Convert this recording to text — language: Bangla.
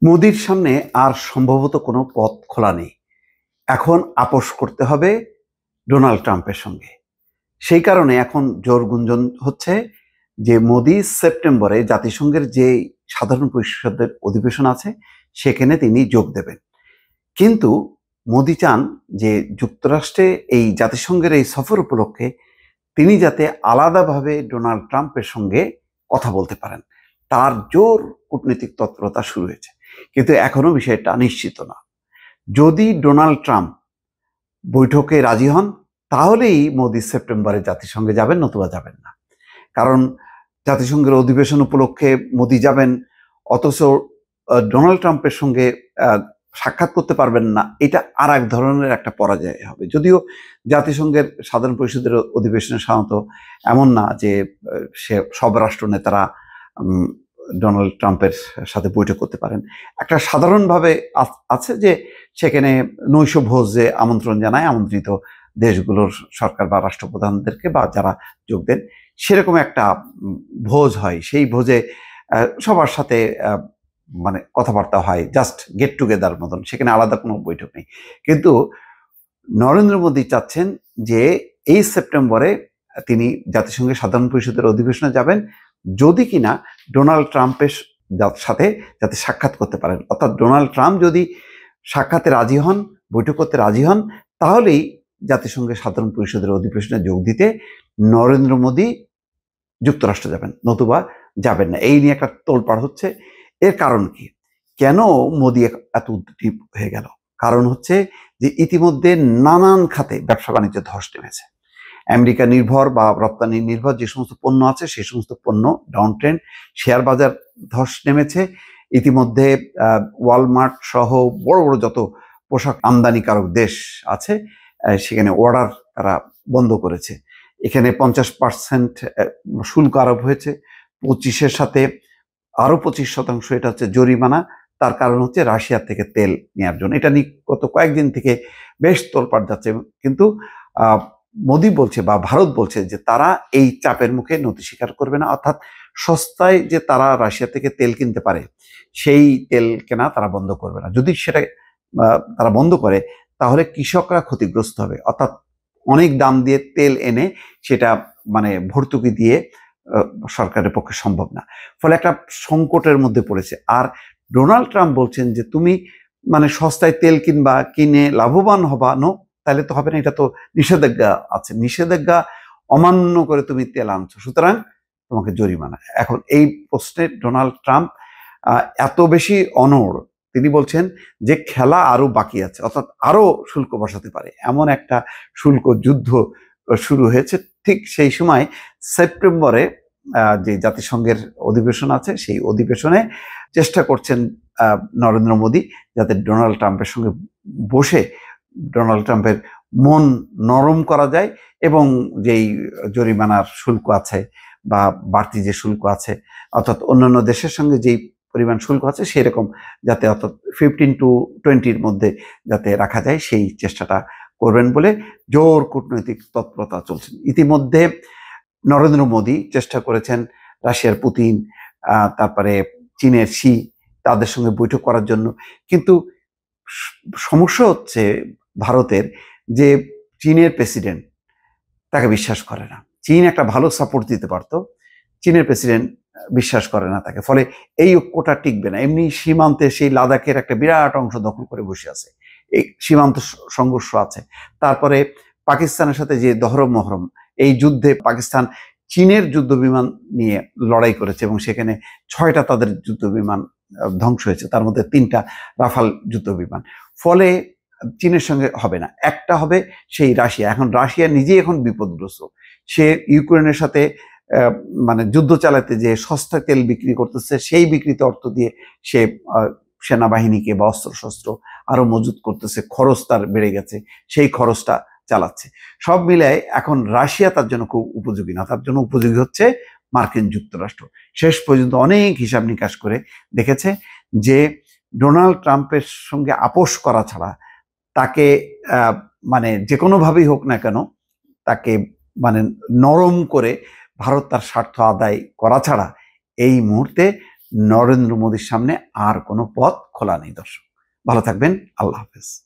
মোদির সামনে আর সম্ভবত কোনো পথ খোলা নেই। এখন আপোস করতে হবে ডোনাল্ড ট্রাম্পের সঙ্গে। সেই কারণে এখন জোর গুঞ্জন হচ্ছে যে মোদি সেপ্টেম্বরে জাতিসংঘের যে সাধারণ পরিষদের অধিবেশন আছে সেখানে তিনি যোগ দেবেন। কিন্তু মোদি চান যে যুক্তরাষ্ট্রে এই জাতিসংঘের এই সফর উপলক্ষে তিনি যাতে আলাদাভাবে ডোনাল্ড ট্রাম্পের সঙ্গে কথা বলতে পারেন। তার জোর কূটনৈতিক তৎপরতা শুরু হয়েছে, কিন্তু এখনো বিষয়টা নিশ্চিত না। যদি ডোনাল্ড ট্রাম্প বৈঠকে রাজি হন তাহলেই মোদি সেপ্টেম্বরে জাতিসংঘে যাবেন, নতুবা যাবেন না। কারণ জাতিসংঘের অধিবেশন উপলক্ষে মোদি যাবেন, অথচ ডোনাল্ড ট্রাম্পের সঙ্গে সাক্ষাৎ করতে পারবেন না, এটা আর এক ধরনের একটা পরাজয় হবে। যদিও জাতিসংঘের সাধারণ পরিষদের অধিবেশনে সাধারণত এমন না যে সে সব রাষ্ট্র নেতারা ডোনাল্ড ট্রাম্পের সাথে বৈঠক করতে পারেন। একটা সাধারণভাবে আছে যে সেখানে নৈশ ভোজে আমন্ত্রণ জানায় আমন্ত্রিত দেশগুলোর সরকার বা রাষ্ট্রপ্রধানদেরকে বা যারা যোগ দেন, সেরকম একটা ভোজ হয়। সেই ভোজে সবার সাথে মানে কথাবার্তা হয়, জাস্ট গেট টুগেদার মতন, সেখানে আলাদা কোনো বৈঠক নেই। কিন্তু নরেন্দ্র মোদী চাচ্ছেন যে এই সেপ্টেম্বরে তিনি জাতিসংঘের সাধারণ পরিষদের অধিবেশনে যাবেন, যদি কিনা ডোনাল্ড ট্রাম্পের সাথে যাতে সাক্ষাৎ করতে পারেন। অর্থাৎ ডোনাল্ড ট্রাম্প যদি সাক্ষাতে রাজি হন, বৈঠক করতে রাজি হন, তাহলেই জাতিসংঘের সাধারণ পরিষদের অধিবেশনে যোগ দিতে নরেন্দ্র মোদী যুক্তরাষ্ট্র যাবেন, নতুবা যাবেন না। এই নিয়ে একটা তোলপাড় হচ্ছে। এর কারণ কি? কেন মোদী এত উদ্গ্রীব হয়ে গেল? কারণ হচ্ছে যে ইতিমধ্যে নানান খাতে ব্যবসা বাণিজ্য ধস নেমেছে। আমেরিকা নির্ভর বা রপ্তানি নির্ভর যে সমস্ত পণ্য আছে সেই সমস্ত পণ্য ডাউন ট্রেন্ড, শেয়ার বাজার ধস নেমেছে। ইতিমধ্যে ওয়ালমার্ট সহ বড় বড় যত পোশাক আমদানিকারক দেশ আছে সেখানে অর্ডার তারা বন্ধ করেছে। এখানে 50% শুল্ক আরোপ হয়েছে, 25-এর সাথে আরো 25% এটা হচ্ছে জরিমানা। তার কারণ হচ্ছে রাশিয়া থেকে তেল নেওয়ার জন্য। এটা নিয়ে গত কয়েকদিন থেকে বেশ তোলপাড় যাচ্ছে, কিন্তু মোদি বলছে বা ভারত বলছে যে তারা এই চাপের মুখে নতি স্বীকার করবে না। অর্থাৎ সস্তায় যে তারা রাশিয়া থেকে তেল কিনতে পারে সেই তেল কেনা তারা বন্ধ করবে না। যদি সেটা তারা বন্ধ করে তাহলে কৃষকরা ক্ষতিগ্রস্ত হবে। অর্থাৎ অনেক দাম দিয়ে তেল এনে সেটা মানে ভর্তুকি দিয়ে সরকারের পক্ষে সম্ভব না। ফলে একটা সংকটের মধ্যে পড়েছে। আর ডোনাল্ড ট্রাম্প বলছেন যে তুমি মানে সস্তায় তেল কিনবা, কিনে লাভবান হবা, নো, তাহলে তো হবে না। এটা তো নিষেধাজ্ঞা আছে, নিষেধাজ্ঞা অমান্য করে তুমি তেল আনছো, সুতরাং তোমাকে জরিমানা। এখন এই প্রশ্নে ডোনাল্ড ট্রাম্প এত বেশি অনড়, তিনি বলছেন যে খেলা আরো বাকি আছে, অর্থাৎ আরো শুল্ক বসাতে পারে। এমন একটা শুল্ক যুদ্ধ শুরু হয়েছে। ঠিক সেই সময় সেপ্টেম্বরে যে জাতিসংঘের অধিবেশন আছে সেই অধিবেশনে চেষ্টা করছেন নরেন্দ্র মোদী যাতে ডোনাল্ড ট্রাম্পের সঙ্গে বসে ডোনাল্ড ট্রাম্পের মন নরম করা যায় এবং যেই জরিমানার শুল্ক আছে বা বাড়তি যে শুল্ক আছে, অর্থাৎ অন্যান্য দেশের সঙ্গে যেই পরিমাণ শুল্ক আছে সেরকম যাতে অর্থাৎ 15-20-র মধ্যে যাতে রাখা যায়, সেই চেষ্টাটা করবেন বলে জোর কূটনৈতিক তৎপরতা চলছে। ইতিমধ্যে নরেন্দ্র মোদী চেষ্টা করেছেন রাশিয়ার পুতিন, তারপরে চীনের শি, তাদের সঙ্গে বৈঠক করার জন্য। কিন্তু সমস্যা হচ্ছে ভারতের যে চীনের প্রেসিডেন্ট তাকে বিশ্বাস করে না। চীন একটা ভালো সাপোর্ট দিতে পারত, চীনের প্রেসিডেন্ট বিশ্বাস করে না তাকে। ফলে এই ঐক্যটা টিকবে না। এমনি সীমান্তে সেই লাদাখের একটা বিরাট অংশ দখল করে বসে আছে, এই সীমান্ত সংঘর্ষ আছে। তারপরে পাকিস্তানের সাথে যে দহরম মহরম, এই যুদ্ধে পাকিস্তান চীনের যুদ্ধ বিমান নিয়ে লড়াই করেছে এবং সেখানে 6টা তাদের যুদ্ধ বিমান ধ্বংস হয়েছে, তার মধ্যে 3টা রাফাল যুদ্ধ বিমান। ফলে চীনের সঙ্গে হবে না, একটা হবে সেই রাশিয়া। এখন রাশিয়া নিজেই এখন বিপদগ্রস্ত। সে ইউক্রেনের সাথে মানে যুদ্ধ চালাতে যে সস্তা তেল বিক্রি করতেছে, সেই বিক্রিতে অর্থ দিয়ে সে সেনাবাহিনীকে বা অস্ত্রশস্ত্র আরো মজুত করতেছে, খরচ তার বেড়ে গেছে, সেই খরচটা চালাচ্ছে। সব মিলায় এখন রাশিয়া তার জন্য খুব উপযোগী না, তার জন্য উপযোগী হচ্ছে মার্কিন যুক্তরাষ্ট্র। শেষ পর্যন্ত অনেক হিসাব নিকাশ করে দেখেছে যে ডোনাল্ড ট্রাম্পের সঙ্গে আপোস করা ছাড়া তাকে মানে যে কোনোভাবেই হোক না কেন তাকে মানে নরম করে ভারত তার স্বার্থ আদায় করা ছাড়া এই মুহূর্তে নরেন্দ্র মোদীর সামনে আর কোনো পথ খোলা নেই। দর্শক ভালো থাকবেন, আল্লাহ হাফেজ।